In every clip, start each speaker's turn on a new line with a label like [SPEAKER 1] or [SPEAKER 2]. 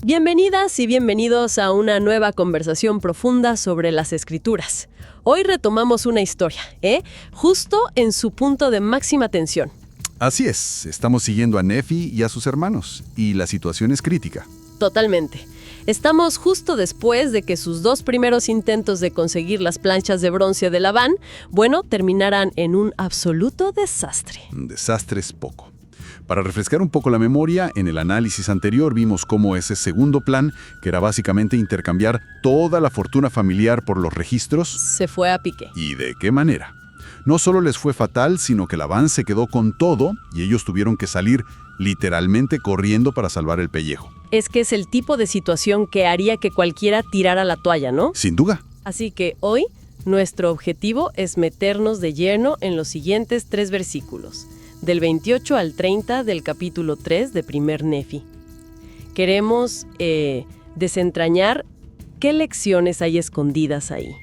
[SPEAKER 1] Bienvenidas y bienvenidos a una nueva conversación profunda sobre las escrituras. Hoy retomamos una historia, justo en su punto de máxima tensión.
[SPEAKER 2] Así es, estamos siguiendo a Nefi y a sus hermanos, y la situación es crítica.
[SPEAKER 1] Totalmente. Estamos justo después de que sus dos primeros intentos de conseguir las planchas de bronce de Labán, terminaran en un absoluto desastre.
[SPEAKER 2] Un desastre es poco. Para refrescar un poco la memoria, en el análisis anterior vimos cómo ese segundo plan, que era básicamente intercambiar toda la fortuna familiar por los registros,
[SPEAKER 1] se fue a pique.
[SPEAKER 2] ¿Y de qué manera? No solo les fue fatal, sino que Labán se quedó con todo y ellos tuvieron que salir literalmente corriendo para salvar el pellejo.
[SPEAKER 1] Es que es el tipo de situación que haría que cualquiera tirara la toalla, ¿no?
[SPEAKER 2] Sin duda.
[SPEAKER 1] Así que hoy, nuestro objetivo es meternos de lleno en los siguientes 3 versículos, del 28 al 30 del capítulo 3 de Primer Nefi. Queremos desentrañar qué lecciones hay escondidas ahí.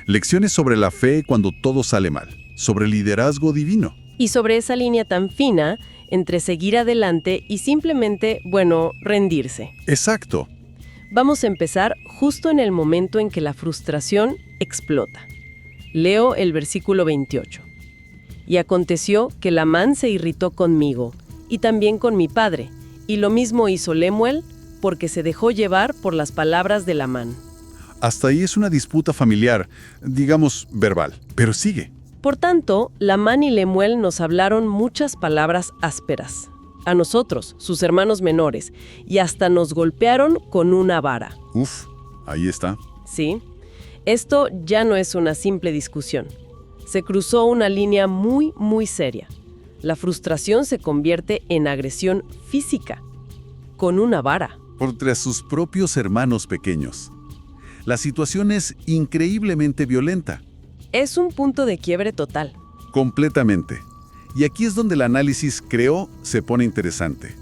[SPEAKER 2] Lecciones sobre la fe cuando todo sale mal, sobre el liderazgo divino.
[SPEAKER 1] Y sobre esa línea tan fina entre seguir adelante y simplemente, rendirse.
[SPEAKER 2] Exacto.
[SPEAKER 1] Vamos a empezar justo en el momento en que la frustración explota. Leo el versículo 28. Y aconteció que Lamán se irritó conmigo, y también con mi padre, y lo mismo hizo Lemuel, porque se dejó llevar por las palabras de Lamán.
[SPEAKER 2] Hasta ahí es una disputa familiar, digamos verbal, pero sigue.
[SPEAKER 1] Por tanto, Lamán y Lemuel nos hablaron muchas palabras ásperas, a nosotros, sus hermanos menores, y hasta nos golpearon con una vara.
[SPEAKER 2] Uf, ahí está.
[SPEAKER 1] Sí, esto ya no es una simple discusión. Se cruzó una línea muy, muy seria. La frustración se convierte en agresión física, con una vara.
[SPEAKER 2] Contra sus propios hermanos pequeños. La situación es increíblemente violenta.
[SPEAKER 1] Es un punto de quiebre total.
[SPEAKER 2] Completamente. Y aquí es donde el análisis, creo, se pone interesante.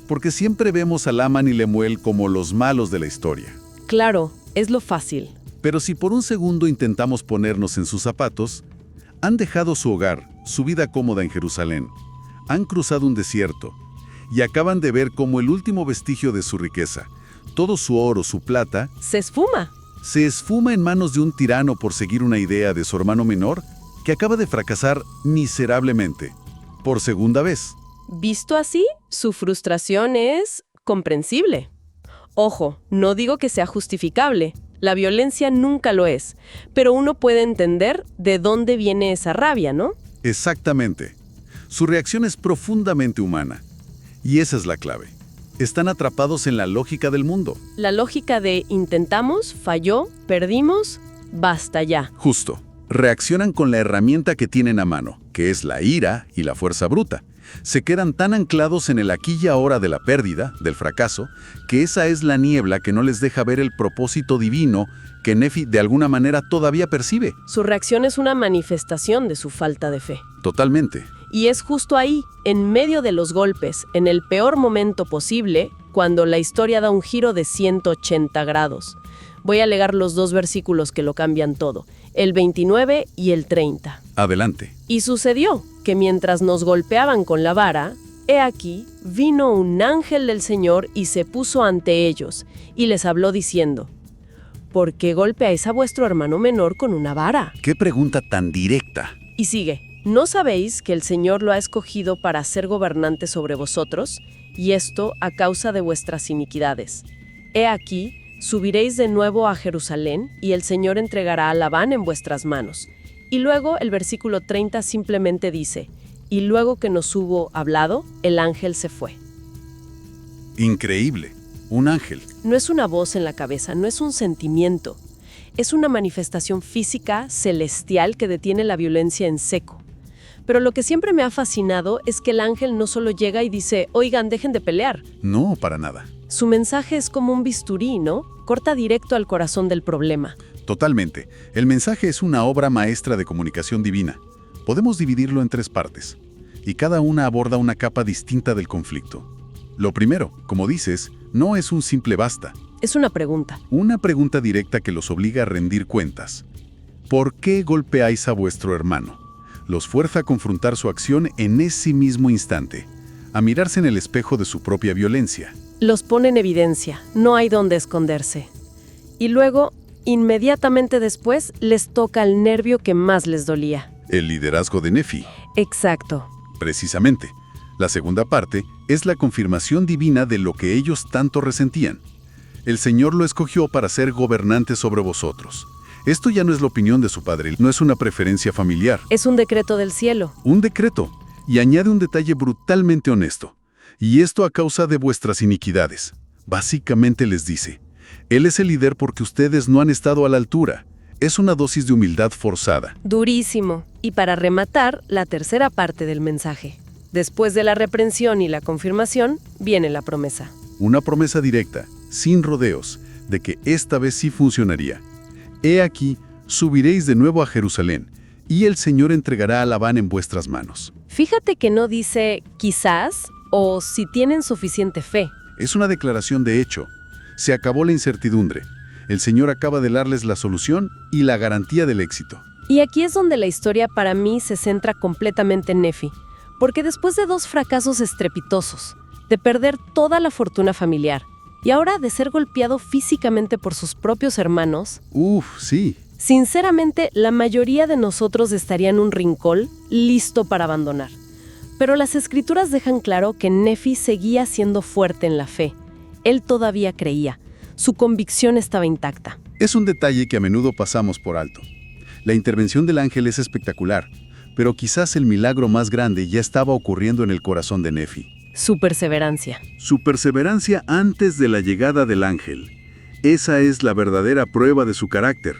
[SPEAKER 2] Porque siempre vemos a Lamán y Lemuel como los malos de la historia.
[SPEAKER 1] Claro, es lo fácil.
[SPEAKER 2] Pero si por un segundo intentamos ponernos en sus zapatos, han dejado su hogar, su vida cómoda en Jerusalén, han cruzado un desierto y acaban de ver cómo el último vestigio de su riqueza, todo su oro, su plata,
[SPEAKER 1] se esfuma
[SPEAKER 2] en manos de un tirano por seguir una idea de su hermano menor que acaba de fracasar miserablemente, por segunda vez.
[SPEAKER 1] Visto así, su frustración es comprensible. Ojo, no digo que sea justificable. La violencia nunca lo es, pero uno puede entender de dónde viene esa rabia, ¿no?
[SPEAKER 2] Exactamente. Su reacción es profundamente humana. Y esa es la clave. Están atrapados en la lógica del mundo.
[SPEAKER 1] La lógica de intentamos, falló, perdimos, basta ya.
[SPEAKER 2] Justo. Reaccionan con la herramienta que tienen a mano, que es la ira y la fuerza bruta. Se quedan tan anclados en el aquí y ahora de la pérdida, del fracaso, que esa es la niebla que no les deja ver el propósito divino que Nefi de alguna manera todavía percibe.
[SPEAKER 1] Su reacción es una manifestación de su falta de fe.
[SPEAKER 2] Totalmente.
[SPEAKER 1] Y es justo ahí, en medio de los golpes, en el peor momento posible, cuando la historia da un giro de 180 grados. Voy a leer los 2 versículos que lo cambian todo, el 29 y el 30.
[SPEAKER 2] Adelante.
[SPEAKER 1] Y sucedió que mientras nos golpeaban con la vara, he aquí, vino un ángel del Señor y se puso ante ellos, y les habló diciendo, ¿por qué golpeáis a vuestro hermano menor con una vara?
[SPEAKER 2] ¡Qué pregunta tan directa!
[SPEAKER 1] Y sigue, ¿no sabéis que el Señor lo ha escogido para ser gobernante sobre vosotros? Y esto a causa de vuestras iniquidades. He aquí, subiréis de nuevo a Jerusalén, y el Señor entregará a Labán en vuestras manos. Y luego el versículo 30 simplemente dice, y luego que nos hubo hablado, el ángel se fue.
[SPEAKER 2] Increíble. Un ángel.
[SPEAKER 1] No es una voz en la cabeza, no es un sentimiento. Es una manifestación física, celestial, que detiene la violencia en seco. Pero lo que siempre me ha fascinado es que el ángel no solo llega y dice, oigan, dejen de pelear.
[SPEAKER 2] No, para nada.
[SPEAKER 1] Su mensaje es como un bisturí, ¿no? Corta directo al corazón del problema.
[SPEAKER 2] Totalmente. El mensaje es una obra maestra de comunicación divina. Podemos dividirlo en 3 partes, y cada una aborda una capa distinta del conflicto. Lo primero, como dices, no es un simple basta.
[SPEAKER 1] Es una pregunta.
[SPEAKER 2] Una pregunta directa que los obliga a rendir cuentas. ¿Por qué golpeáis a vuestro hermano? Los fuerza a confrontar su acción en ese mismo instante, a mirarse en el espejo de su propia violencia.
[SPEAKER 1] Los pone en evidencia, no hay dónde esconderse. Y luego, inmediatamente después, les toca el nervio que más les dolía.
[SPEAKER 2] El liderazgo de Nefi.
[SPEAKER 1] Exacto.
[SPEAKER 2] Precisamente. La segunda parte es la confirmación divina de lo que ellos tanto resentían. El Señor lo escogió para ser gobernante sobre vosotros. Esto ya no es la opinión de su padre, no es una preferencia familiar.
[SPEAKER 1] Es un decreto del cielo.
[SPEAKER 2] Un decreto. Y añade un detalle brutalmente honesto. Y esto a causa de vuestras iniquidades. Básicamente les dice, Él es el líder porque ustedes no han estado a la altura. Es una dosis de humildad forzada.
[SPEAKER 1] Durísimo. Y para rematar, la tercera parte del mensaje. Después de la reprensión y la confirmación, viene la promesa.
[SPEAKER 2] Una promesa directa, sin rodeos, de que esta vez sí funcionaría. He aquí, subiréis de nuevo a Jerusalén, y el Señor entregará a Labán en vuestras manos.
[SPEAKER 1] Fíjate que no dice quizás o si tienen suficiente fe.
[SPEAKER 2] Es una declaración de hecho. Se acabó la incertidumbre. El Señor acaba de darles la solución y la garantía del éxito.
[SPEAKER 1] Y aquí es donde la historia para mí se centra completamente en Nefi. Porque después de 2 fracasos estrepitosos, de perder toda la fortuna familiar y ahora de ser golpeado físicamente por sus propios hermanos,
[SPEAKER 2] Sí.
[SPEAKER 1] sinceramente la mayoría de nosotros estaría en un rincón listo para abandonar. Pero las escrituras dejan claro que Nefi seguía siendo fuerte en la fe. Él todavía creía. Su convicción estaba intacta.
[SPEAKER 2] Es un detalle que a menudo pasamos por alto. La intervención del ángel es espectacular, pero quizás el milagro más grande ya estaba ocurriendo en el corazón de Nefi.
[SPEAKER 1] Su perseverancia.
[SPEAKER 2] Su perseverancia antes de la llegada del ángel. Esa es la verdadera prueba de su carácter.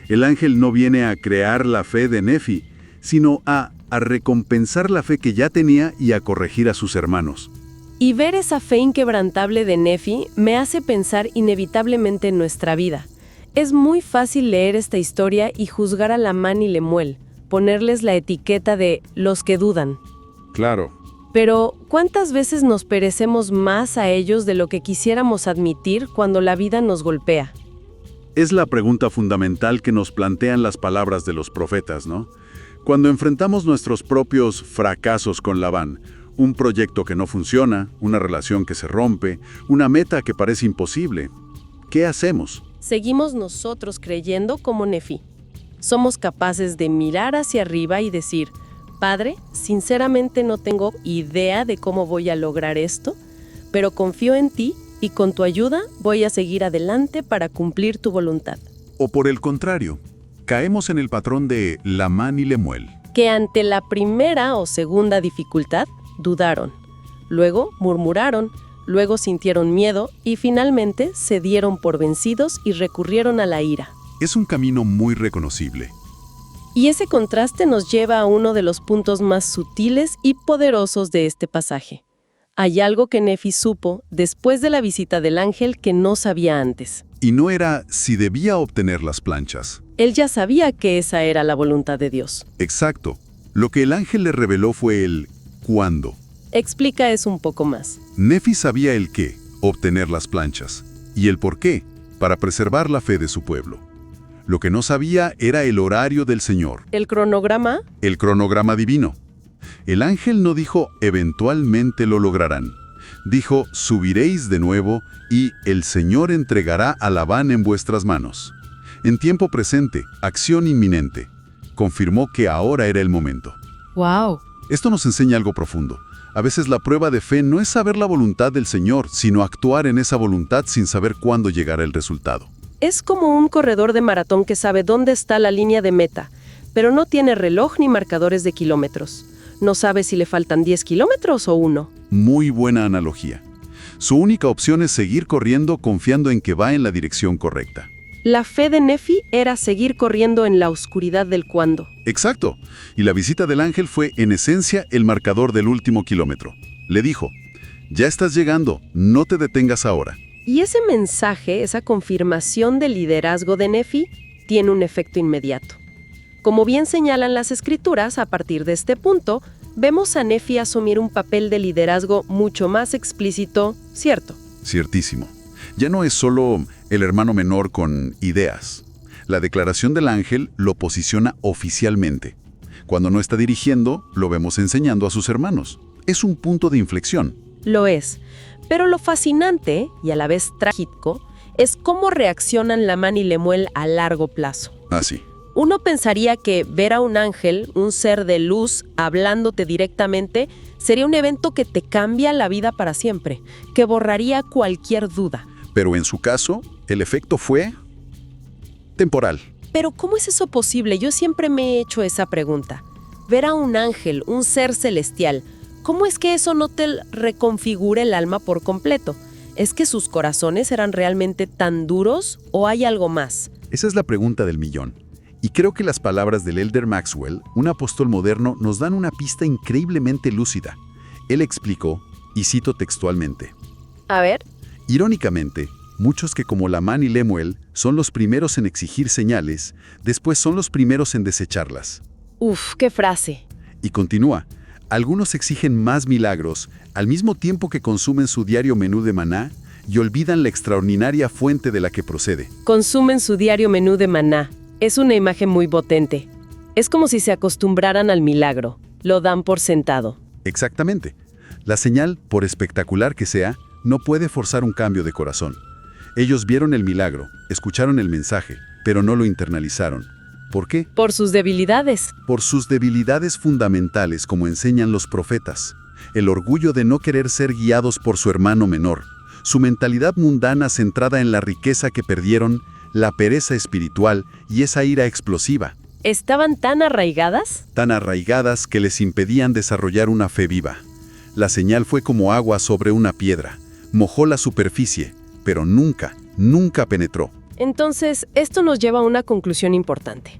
[SPEAKER 2] El ángel no viene a crear la fe de Nefi, sino a recompensar la fe que ya tenía y a corregir a sus hermanos.
[SPEAKER 1] Y ver esa fe inquebrantable de Nefi me hace pensar inevitablemente en nuestra vida. Es muy fácil leer esta historia y juzgar a Labán y Lemuel, ponerles la etiqueta de los que dudan.
[SPEAKER 2] Claro.
[SPEAKER 1] Pero, ¿cuántas veces nos perecemos más a ellos de lo que quisiéramos admitir cuando la vida nos golpea?
[SPEAKER 2] Es la pregunta fundamental que nos plantean las palabras de los profetas, ¿no? Cuando enfrentamos nuestros propios fracasos con Labán, un proyecto que no funciona, una relación que se rompe, una meta que parece imposible, ¿qué hacemos?
[SPEAKER 1] Seguimos nosotros creyendo como Nefi. Somos capaces de mirar hacia arriba y decir, Padre, sinceramente no tengo idea de cómo voy a lograr esto, pero confío en ti y con tu ayuda voy a seguir adelante para cumplir tu voluntad.
[SPEAKER 2] O por el contrario, caemos en el patrón de Labán y Lemuel.
[SPEAKER 1] Que ante la primera o segunda dificultad, dudaron. Luego murmuraron, luego sintieron miedo y finalmente se dieron por vencidos y recurrieron a la ira.
[SPEAKER 2] Es un camino muy reconocible.
[SPEAKER 1] Y ese contraste nos lleva a uno de los puntos más sutiles y poderosos de este pasaje. Hay algo que Nefi supo después de la visita del ángel que no sabía antes.
[SPEAKER 2] Y no era si debía obtener las planchas.
[SPEAKER 1] Él ya sabía que esa era la voluntad de Dios.
[SPEAKER 2] Exacto. Lo que el ángel le reveló fue el cuándo.
[SPEAKER 1] Explica eso un poco más.
[SPEAKER 2] Nefi sabía el qué, obtener las planchas, y el por qué, para preservar la fe de su pueblo. Lo que no sabía era el horario del Señor.
[SPEAKER 1] ¿El cronograma?
[SPEAKER 2] El cronograma divino. El ángel no dijo eventualmente lo lograrán. Dijo subiréis de nuevo y el Señor entregará a Labán en vuestras manos. En tiempo presente, acción inminente. Confirmó que ahora era el momento.
[SPEAKER 1] ¡Wow!
[SPEAKER 2] Esto nos enseña algo profundo. A veces la prueba de fe no es saber la voluntad del Señor, sino actuar en esa voluntad sin saber cuándo llegará el resultado.
[SPEAKER 1] Es como un corredor de maratón que sabe dónde está la línea de meta, pero no tiene reloj ni marcadores de kilómetros. No sabe si le faltan 10 kilómetros o 1.
[SPEAKER 2] Muy buena analogía. Su única opción es seguir corriendo confiando en que va en la dirección correcta.
[SPEAKER 1] La fe de Nefi era seguir corriendo en la oscuridad del cuándo.
[SPEAKER 2] Exacto. Y la visita del ángel fue, en esencia, el marcador del último kilómetro. Le dijo, ya estás llegando, no te detengas ahora.
[SPEAKER 1] Y ese mensaje, esa confirmación del liderazgo de Nefi, tiene un efecto inmediato. Como bien señalan las escrituras, a partir de este punto, vemos a Nefi asumir un papel de liderazgo mucho más explícito, ¿cierto?
[SPEAKER 2] Ciertísimo. Ya no es solo el hermano menor con ideas. La declaración del ángel lo posiciona oficialmente. Cuando no está dirigiendo, lo vemos enseñando a sus hermanos. Es un punto de inflexión.
[SPEAKER 1] Lo es. Pero lo fascinante, y a la vez trágico, es cómo reaccionan Lamán y Lemuel a largo plazo.
[SPEAKER 2] Así.
[SPEAKER 1] Uno pensaría que ver a un ángel, un ser de luz, hablándote directamente, sería un evento que te cambia la vida para siempre, que borraría cualquier duda.
[SPEAKER 2] Pero en su caso, el efecto fue temporal.
[SPEAKER 1] Pero ¿cómo es eso posible? Yo siempre me he hecho esa pregunta. Ver a un ángel, un ser celestial, ¿cómo es que eso no te reconfigura el alma por completo? ¿Es que sus corazones eran realmente tan duros o hay algo más?
[SPEAKER 2] Esa es la pregunta del millón. Y creo que las palabras del Elder Maxwell, un apóstol moderno, nos dan una pista increíblemente lúcida. Él explicó, y cito textualmente:
[SPEAKER 1] A ver.
[SPEAKER 2] Irónicamente, muchos que como Lamán y Lemuel son los primeros en exigir señales, después son los primeros en desecharlas.
[SPEAKER 1] Uf, qué frase.
[SPEAKER 2] Y continúa, algunos exigen más milagros, al mismo tiempo que consumen su diario menú de maná y olvidan la extraordinaria fuente de la que procede.
[SPEAKER 1] Consumen su diario menú de maná. Es una imagen muy potente. Es como si se acostumbraran al milagro. Lo dan por sentado.
[SPEAKER 2] Exactamente. La señal, por espectacular que sea, no puede forzar un cambio de corazón. Ellos vieron el milagro, escucharon el mensaje, pero no lo internalizaron. ¿Por qué?
[SPEAKER 1] Por sus debilidades.
[SPEAKER 2] Por sus debilidades fundamentales, como enseñan los profetas. El orgullo de no querer ser guiados por su hermano menor. Su mentalidad mundana centrada en la riqueza que perdieron, la pereza espiritual y esa ira explosiva.
[SPEAKER 1] ¿Estaban tan arraigadas?
[SPEAKER 2] Tan arraigadas que les impedían desarrollar una fe viva. La señal fue como agua sobre una piedra. Mojó la superficie, pero nunca penetró.
[SPEAKER 1] Entonces, esto nos lleva a una conclusión importante.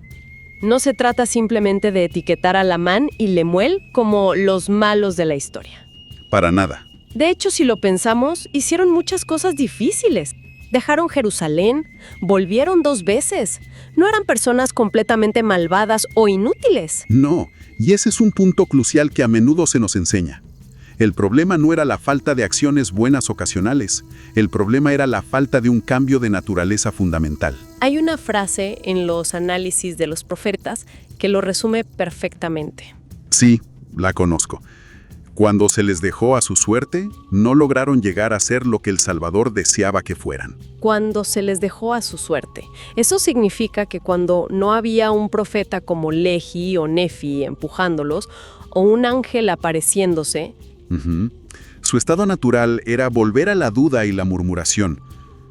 [SPEAKER 1] No se trata simplemente de etiquetar a Lamán y Lemuel como los malos de la historia.
[SPEAKER 2] Para nada.
[SPEAKER 1] De hecho, si lo pensamos, hicieron muchas cosas difíciles. Dejaron Jerusalén, volvieron 2 veces. No eran personas completamente malvadas o inútiles.
[SPEAKER 2] No, y ese es un punto crucial que a menudo se nos enseña. El problema no era la falta de acciones buenas ocasionales, el problema era la falta de un cambio de naturaleza fundamental.
[SPEAKER 1] Hay una frase en los análisis de los profetas que lo resume perfectamente.
[SPEAKER 2] Sí, la conozco. Cuando se les dejó a su suerte, no lograron llegar a ser lo que el Salvador deseaba que fueran.
[SPEAKER 1] Cuando se les dejó a su suerte. Eso significa que cuando no había un profeta como Lehi o Nefi empujándolos, o un ángel apareciéndose.
[SPEAKER 2] Su estado natural era volver a la duda y la murmuración.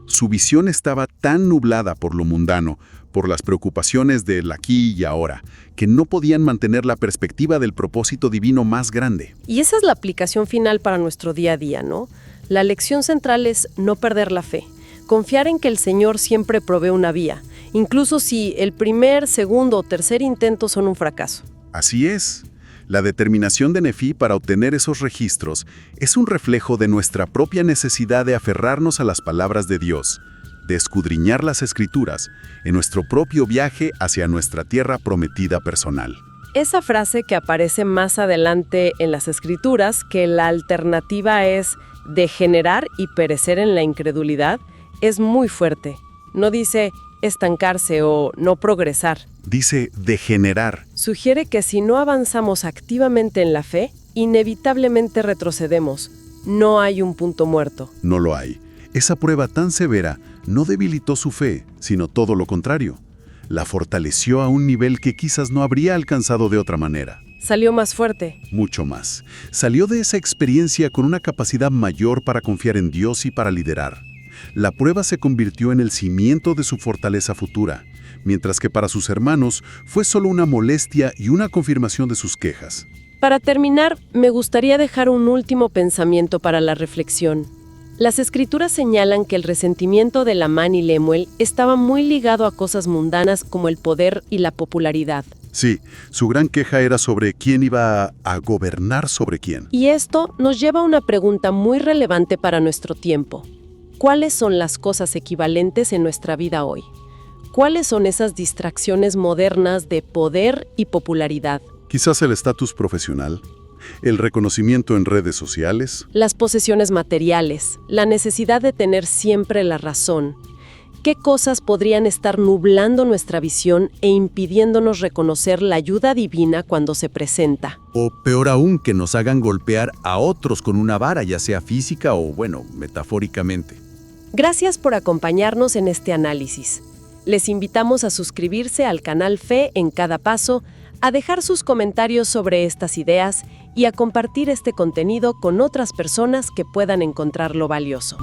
[SPEAKER 2] Su visión estaba tan nublada por lo mundano, por las preocupaciones del aquí y ahora, que no podían mantener la perspectiva del propósito divino más grande.
[SPEAKER 1] Y esa es la aplicación final para nuestro día a día, ¿no? La lección central es no perder la fe, confiar en que el Señor siempre provee una vía, incluso si el primer, segundo o tercer intento son un fracaso.
[SPEAKER 2] Así es. La determinación de Nefi para obtener esos registros es un reflejo de nuestra propia necesidad de aferrarnos a las palabras de Dios, de escudriñar las Escrituras en nuestro propio viaje hacia nuestra tierra prometida personal.
[SPEAKER 1] Esa frase que aparece más adelante en las Escrituras, que la alternativa es degenerar y perecer en la incredulidad, es muy fuerte. No dice estancarse o no progresar.
[SPEAKER 2] Dice degenerar.
[SPEAKER 1] Sugiere que si no avanzamos activamente en la fe, inevitablemente retrocedemos. No hay un punto muerto.
[SPEAKER 2] No lo hay. Esa prueba tan severa no debilitó su fe, sino todo lo contrario. La fortaleció a un nivel que quizás no habría alcanzado de otra manera.
[SPEAKER 1] Salió más fuerte.
[SPEAKER 2] Mucho más. Salió de esa experiencia con una capacidad mayor para confiar en Dios y para liderar. La prueba se convirtió en el cimiento de su fortaleza futura, mientras que para sus hermanos fue solo una molestia y una confirmación de sus quejas.
[SPEAKER 1] Para terminar, me gustaría dejar un último pensamiento para la reflexión. Las Escrituras señalan que el resentimiento de Lamán y Lemuel estaba muy ligado a cosas mundanas como el poder y la popularidad.
[SPEAKER 2] Sí, su gran queja era sobre quién iba a gobernar sobre quién.
[SPEAKER 1] Y esto nos lleva a una pregunta muy relevante para nuestro tiempo. ¿Cuáles son las cosas equivalentes en nuestra vida hoy? ¿Cuáles son esas distracciones modernas de poder y popularidad?
[SPEAKER 2] Quizás el estatus profesional, el reconocimiento en redes sociales.
[SPEAKER 1] Las posesiones materiales, la necesidad de tener siempre la razón. ¿Qué cosas podrían estar nublando nuestra visión e impidiéndonos reconocer la ayuda divina cuando se presenta?
[SPEAKER 2] O peor aún, que nos hagan golpear a otros con una vara, ya sea física o, metafóricamente.
[SPEAKER 1] Gracias por acompañarnos en este análisis. Les invitamos a suscribirse al canal Fe en Cada Paso, a dejar sus comentarios sobre estas ideas y a compartir este contenido con otras personas que puedan encontrarlo valioso.